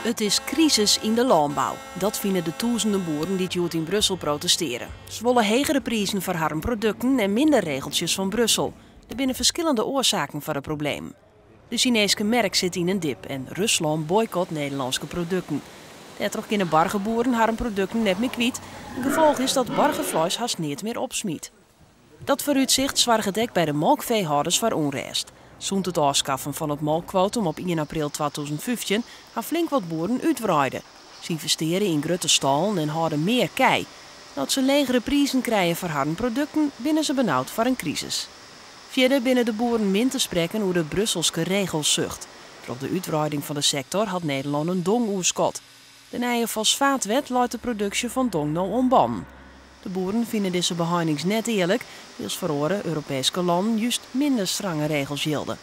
Het is crisis in de landbouw. Dat vinden de duizenden boeren die het in Brussel protesteren. Ze willen hegere prijzen voor hun producten en minder regeltjes van Brussel. Er zijn verschillende oorzaken voor het probleem. De Chinese merk zit in een dip en Rusland boycott Nederlandse producten. Daardoor kunnen bargenboeren hun producten net meer kwijt. Het gevolg is dat bargenvlees haast niet meer opsmiet. Dat vooruitzicht zorgt ook bij de melkveehouders voor onrust. Zond het afschaffen van het melkquotum op 1 april 2015 gaan flink wat boeren uitbreiden. Ze investeren in grote stallen en houden meer kei. Dat ze legere prijzen krijgen voor hun producten, binnen ze benauwd voor een crisis. Verder binnen de boeren min te spreken hoe de Brusselse regelszucht. Door de uitbreiding van de sector had Nederland een dongoerskot. De nieuwe fosfaatwet leidt de productie van dong nou onban. De boeren vinden deze behandelings net eerlijk, als verhoren Europese landen juist minder strenge regels gelden.